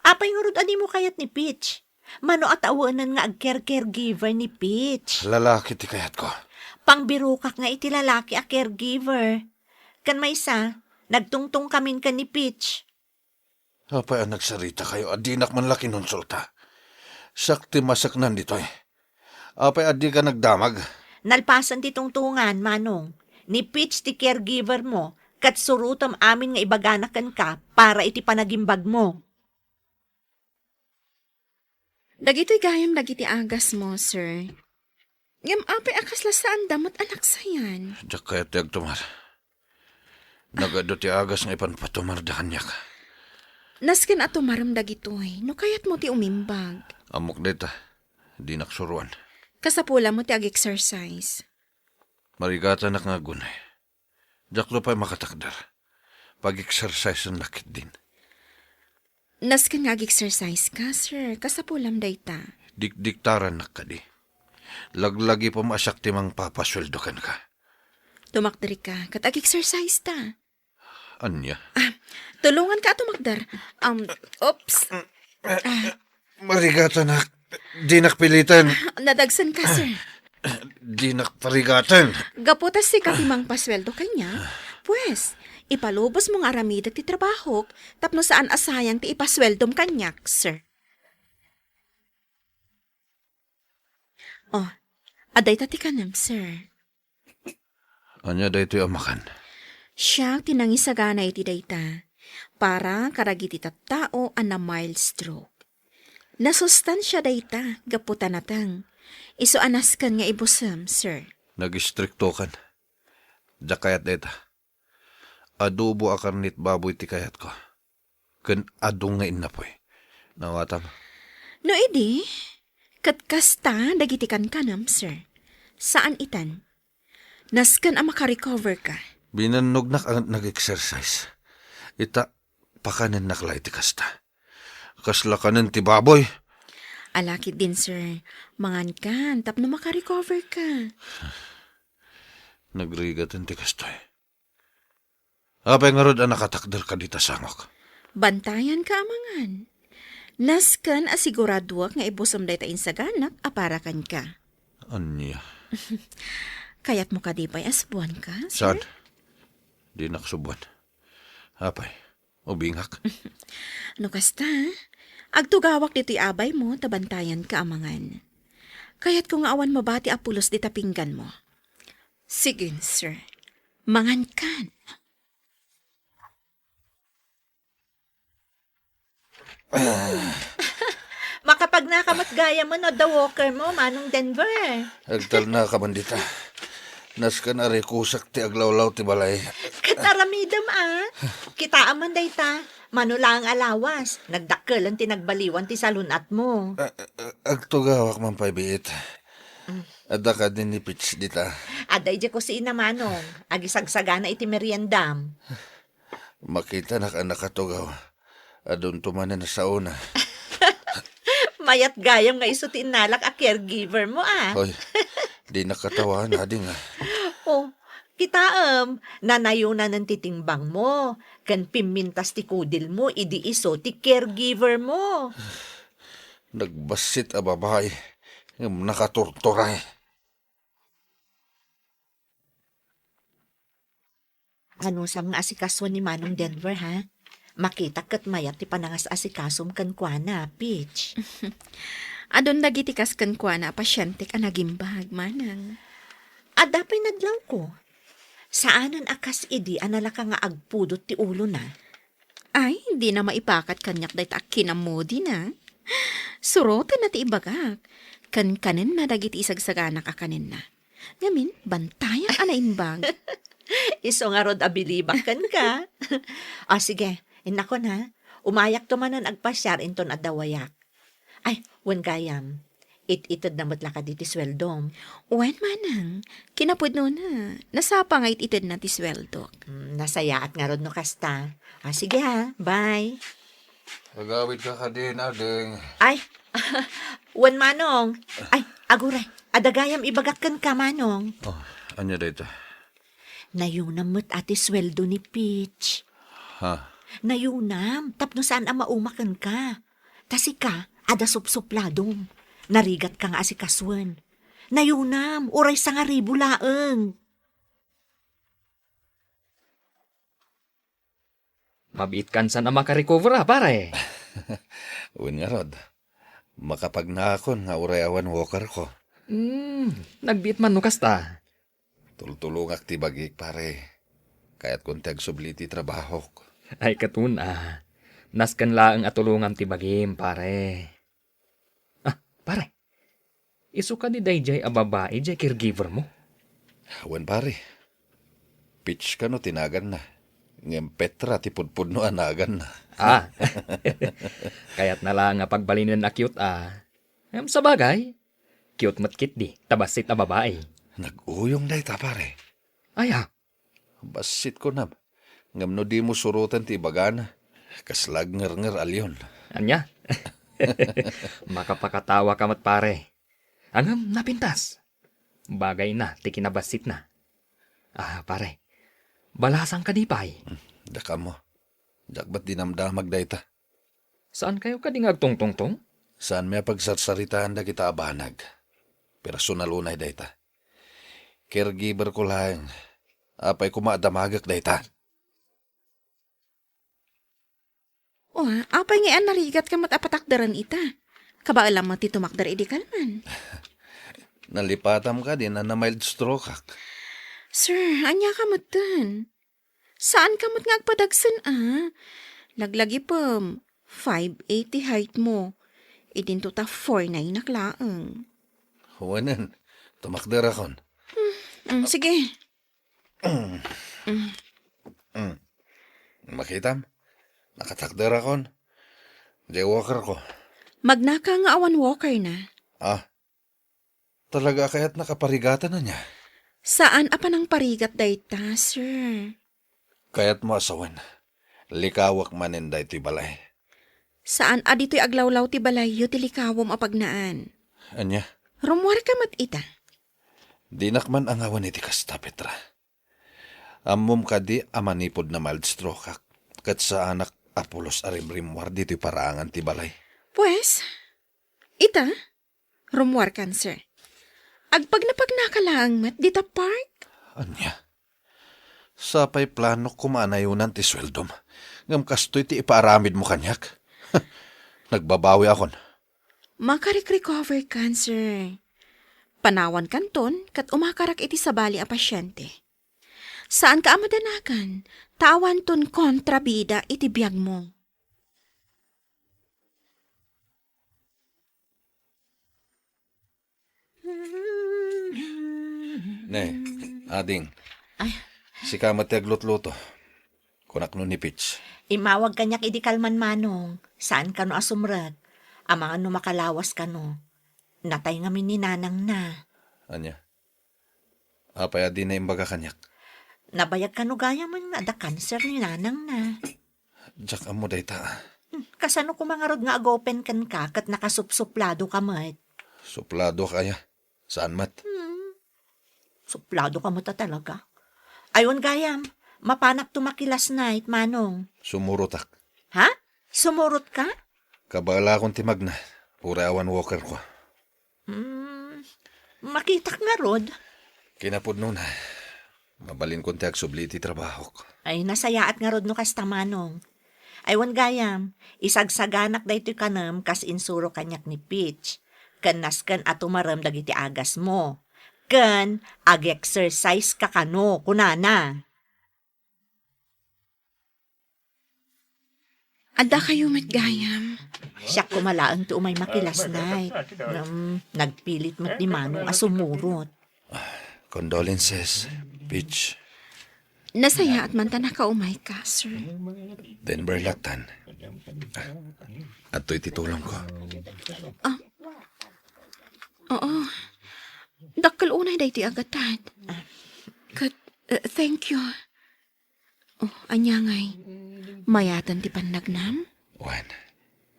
Apay ngurud ani mo kayat ni Peach. Mano at awanan nga ag-caregiver ni Peach. Lalaki ti kayat ko. Pangbirukak nga iti lalaki a caregiver. Kan may isa, nagtungtong kamin ka ni Peach. Apay ang nagsarita kayo, adinak man laki nunsulta. Sakti masaknan dito eh. Apay adi ka nagdamag. Nalpasan ti tungtungan, Manong. Ni Peach ti caregiver mo, kat surutom amin nga ibaganakan ka para iti panagimbag mo. Dagito'y gayam dagiti agas mo, sir. Ngam apay akas lasaan damot anak sayan. Diyak kaya ti agtumar. Nagado ti agas nga ipanpatumar da kanyak. Nasken ato maram dagitoy, no kayat mo ti umimbag. Amok dita, di naksuruan. Kasapula mo ti ag-exercise. Marigata nak nga gunay. Diyak lo pa'y makatakdar. Pag-exercise ang nakit din. Nasken nga ag-exercise ka, sir. Kasapulam dayta. Dikdiktaran nak ka di. Laglagi pa maasak timang papasweldo kan ka. Tumakdari ka, kat ag-exercise ta. Anya? Tulungan ka tumakdar. Oops. Marigata nak. Di nakpilitan. Nadagsan ka, sir. Di nakparigatan. Gaputas si katimang pasweldo kanya. Pues, ipalubos mong aramida ti trabaho, tapno saan asayang ti ipasweldom kanyak, sir. Oh, aday tati ka nam, sir. Anya da ito'y amakan. Siya tinangisagana iti dayta. Para karagiti tattao na mild stroke. Nasustansya dayta, gaputan natang. Iso anaskan nga ibusam, sir. Nag-istrikto kan. Da kayat deta. Adobo a karnit baboy ti kayat ko. Kan adong nga inapoy. Nawatam. No idi, katkasta dagitikan kanam, sir. Saan itan? Naskan ang makarecover ka. Binanog na ang nag-exercise. Ita, pakanan naklay ti kasta. Kasla kanan ti baboy. Alakit din, sir. Mangan kan, tapno makarecover ka. Nagrigatan ti kastoy. Apay nga rod ang nakatakdal ka dita sangok. Bantayan ka amangan. Naskan asiguraduak nga ibusam day tain sa ganak, aparakan ka. Anya. Kayat mo ka di pa'y asbuan ka, Saan? sir? Di naksubuan. Apay, ubingak. No kasta, agtugawak dito'y abay mo, tabantayan ka amangan. Kayat kung awan mabati apulos di tapinggan mo. Sige, sir. Mangan kan. Makapag nakamat gaya mo no, the walker mo, Manong Denver. Agtal na ka bandita. Nas ka na rekusak ti aglawlaw ti balay. Kataramidam Kita aman dayta. Manula ang alawas. Nagdakkelan ti nagbaliwan ti salunat mo. Agtugawak man paybiit. Ada ka din ni Pitch dita. Aday di ko si ina Manong. Agisagsagana iti meriendam. Makita na ka nakatugaw. Adun tumanan na sa una. Mayat gayam nga iso ti inalak a caregiver mo Hoy, di nakatawa na din nga. Oh, kita nanayunan ng titimbang mo. Kan pimintas ti kudil mo, idi iso ti caregiver mo. Nagbasit a babae. Nakatortoray. Ano sam nga asikaso ni Manong Denver, ha? Makita kat mayat ti panangas asikasom kan kuana, Peach. Adon dagitikas kan kwa na pasyente ka nagimbag, manang. Adapay nadlaw ko. Saanan akas idi anala ka nga agpudot ti ulo na? Ay, hindi na maipakat kanyak dahit akinamodi na. Surotan na ti ibagak. Kanin na dagiti isagsagana ka kanin na. Ngamin, bantayan anainbag. Iso nga rod abilibak kan ka. Sige, inako na. Umayak to manan agpasyar inton adawayak. Ay, wen gayam. Ititad na matla ka diti sweldom. Wen manang, kinapod no na. Nasapa nga ititid na ti sweldo. Nasayaat nga rod no kasta. Sige ha, bye. Agawid ka din, adeng. Ay, wen Manong. Ay, aguray. Adagayam ibagakkan ka, Manong. Oh, anya dito? Nayunam mo't ati sweldo ni Peach. Ha? Nayunam, tapno saan ang maumakan ka. Tasi ka, ada supsupladong. Narigat ka nga asikaswan. Nayunam, uray sa nga ribu laeng. Mabit kan sa na makarecover pare. Uwin nga rod. Makapagnakon nga uray awan walker ko. Nagbiit man no kasta. Tultulungak ti bagik pare. Kaya't kung tag-subliti trabaho ko. Ay katun naskan laang atulungan ti bagim pare. Pare. Isu ka ni dayjay a babae jay caregiver mo. Uwan pare. Pitch ka no tinagan na. Ngem Petra ti pudpud no anagan na. Kaya't na lang nga pagbalinan na cute sa bagay. Cute matkit di, tabasit a babae. Nag-uyong day ta pare. Ay Basit ko na. Ngam no di mo surutan ti bagana. Kaslag ngar alyon. Anya? Makapakatawa ka mat pare. Angam napintas. Bagay na, ti kinabasit na. Pare. Balasang ka di pay. Daka mo. Dakbat dinamdamag day ta. Saan kayo ka dingagtong-tong-tong? Saan may pagsarsaritaan da kita abanag. Personal unay day ta. Caregiver ko lang. Apay kumadamagak day ta. Apay ngayon narigat ka matapatakdaran ita. Kabaalam mo ti tumakdar idi kalman. Nalipatam ka din na mild stroke. Sir, anya ka matan? Saan ka mat nga agpadagsan Laglagi pa, 580 height mo. Idinto ta 4'9" naklaang. Huwanan, tumakder akon. Sige. Makitam, nakatakder akon. Jaywalker ko. Magnaka nga awan walker na. Talaga kaya't nakaparigatan na niya. Saan apa nang parigat dayta, sir? Kaya't mo asawan. Likawak manin da ito'y balay. Saan adito'y aglawlaw ti balayo ti likawom apagnaan? Anya, Rumwar ka mat ita. dinakman ang awan iti kasta, Petra. Amom ka di amanipod na mild stroke kat sa anak Apolos arimrimwar dito'y paraangan ti balay. Pues, ita, rumwar kan, sir. Agpag napagnakalaang mat dita park? Anya, sapay plano kumanayunan ti sweldom. Ngam kastoy ti ipaaramid mo kanyak. Nagbabawi akon. Makarik-recover kan, sir. Panawan kanton, kat umakarak iti sabali a pasyente. Saan ka amadanakan? Tawan ton kontrabida iti biyag mo. Ne, ading. Si kamat ti aglutluto. Kunak no ni Pitch. Imawag kanyak idi kalman manong. Saan ka no asumrag? Amang ano makalawas ka no. Natay nga ni nanang na. Anya, apay adi na imbaga kanyak. Nabayag ka no gaya man nga da cancer ni nanang na. Diyak amo day ta. Kasano kumangarod nga agopen kan ka kat nakasupsuplado ka mat. Suplado kaya. Saan mat? Suplado ka mo ta talaga. Ayon gayam, mapanak tumakilas night, manong. Sumurutak. Ha? Sumurot ka? Kabala akong timag na. Pura awan walker ko. Makitak nga rod. Kinapod nun. Mabalin kong tiag subliti trabaho ko. Ay, nasayaat nga rod no kasta manong. Aywan gayam, isagsaganak da ito kanam kas insuro kanyak ni Peach. Kanas kan atumaram dagiti agas mo. Kan ag-exercise ka kano, kunana. Ada kayo mat gayam. Siya kumalaang ti umay makilas night. Nagpilit mat ni manong asumurot. Condolences, Pitch. Nasaya at man ta nakaumay ka, sir. Denver Latan. At to'y titulong ko. Oo. Dakkel unay day ti agatan. Thank you. Oh, anyangay. Mayatan ti pannagnam? Wan,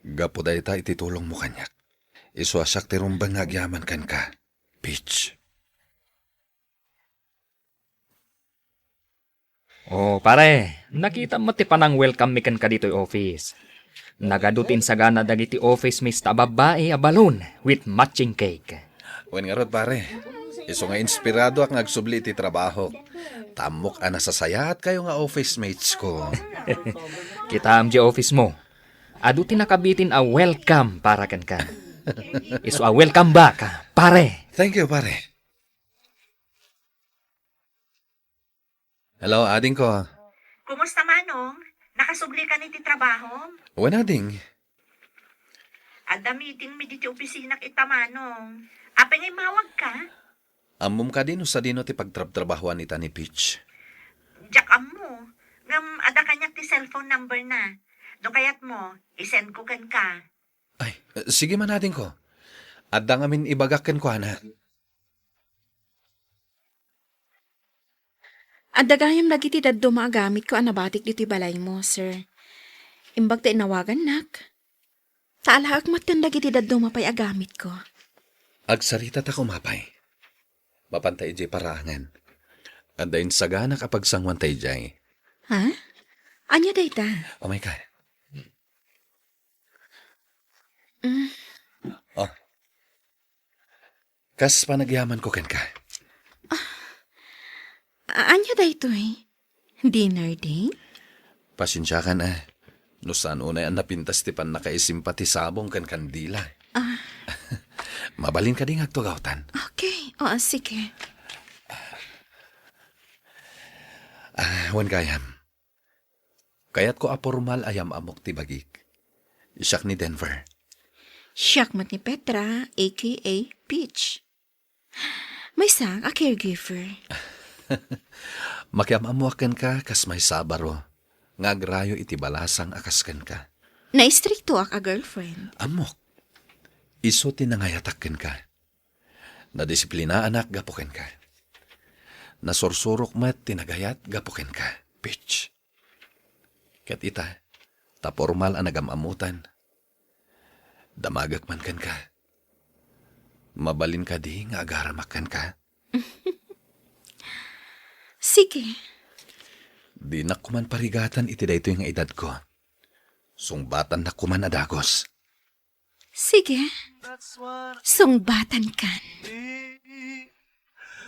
gapo day ta ititulong mo kanyak. Iswasak ti rumbang agyaman kan ka, Pitch. Oh, pare, nakita mo ti panang welcome mi kan ka dito'y office. Nagadutin sa gana dagiti office miss ta babae a balloon with matching cake. Wan nga rod pare, iso nga inspirado ak nagsubli ti trabaho. Tamok nasasayat kayo nga office mates ko. Kita am di office mo. Adutin nakabitin a welcome para kan ka. Iso a welcome back, pare. Thank you, pare. Hello, ading ko. Kumusta manong? Nakasubli ka ni ti trabaho? Wan ading. Ada meeting mi diti opisina kita manong. Apay ngay mawag ka? Amom ka din sa dino ti pagtrabahuan nita ni Peach. Jack mo. Ngam ada kanyak ti cellphone number na. Do kayat mo, isend ko kan ka. Ay, sige man natin ko. Adda ngamin ibagakken ko, ana. Adda gayam dagiti daddo maagamit ko anabatik dito'y balay mo, sir. Imbag ta inawagan nak. Taalaak matan dagiti daddo mapay agamit ko. Agsarita ta kumapay. Mapantay jay parangan. Andayin sagana kapag sangwantay jay. Ha? Anya day ta? Oh my God. Oh. Kas panagyaman ko ken ka. Anya day to Dinner date? Pasensya ka na. No saan unay ang napintas ti pan nakaisimpati sabong kan kandila. Mabalin ka din agtugawtan. Okay. Oo, sige. wan kayam. Kayat ko apormal ayam amok ti bagik. Isak ni Denver. Siyak mat ni Petra, a.k.a. Peach. May sang a caregiver. Makiamamuakan ka kas may sabaro. Ngagrayo iti balasang akaskan ka. Naistrikto ak a girlfriend. Amok. Iso tinangayatakken ka. Nadisiplina anak gapuken ka. Nasorsurok mat tinagayat gapuken ka. Peach. Kat ita, tapormal ang nagamamutan. Damagak man kan ka. Mabalin ka di nga agaramakan ka. Sige. Di na kuman parigatan iti dayto nga edad ko. Sungbatan na kuman adagos. Sige. Sungbatan kan.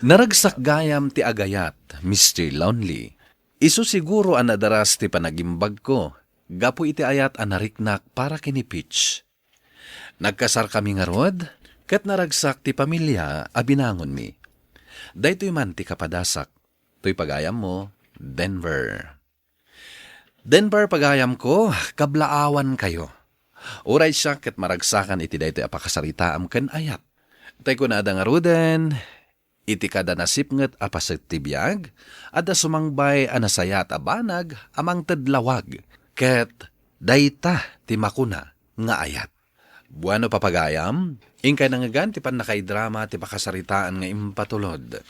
Naragsak gayam ti agayat, Mr. Lonely. Isu siguro ang nadaras ti panagimbag ko. Gapo iti ayat ang nariknak para kini Peach. Nagkasar kami nga rod, kat naragsak ti pamilya abinangon mi. Daytoy man ti kapadasak. To'y pagayam mo, Denver. Denver pagayam ko, kablaawan kayo. Uray siya kat maragsakan iti daytoy apakasaritaam ken ayat. Tay ko na nga ruden, iti kada nasipnget apaset ti biyag, ada sumangbay anasayat abanag amang tedlawag, ket dayta ti makuna nga ayat. Buano papagayam, ingkay nangagan ti panakaidrama ti pakasaritaan nga impatulod.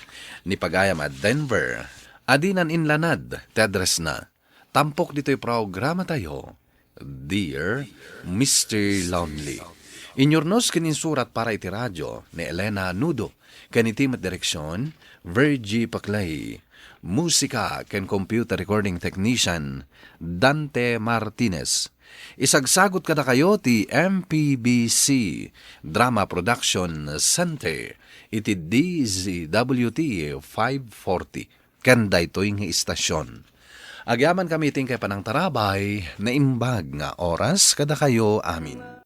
Ni pagayam at Denver, adinan inlanad, ti address na. Tampok dito'y programa tayo, Dear Mr. Lonely. Inyornos kininsurat para iti radyo ni Elena Nudo, kanitimat direksyon, Virgie Paclay. Musika ken computer recording technician, Dante Martinez. Isagsagot kada kayo ti MPBC Drama Production Center iti DZWT 540 ken daytoy nga istasyon. Agyaman kami ting kay panang tarabay na imbag nga oras kada kayo amin.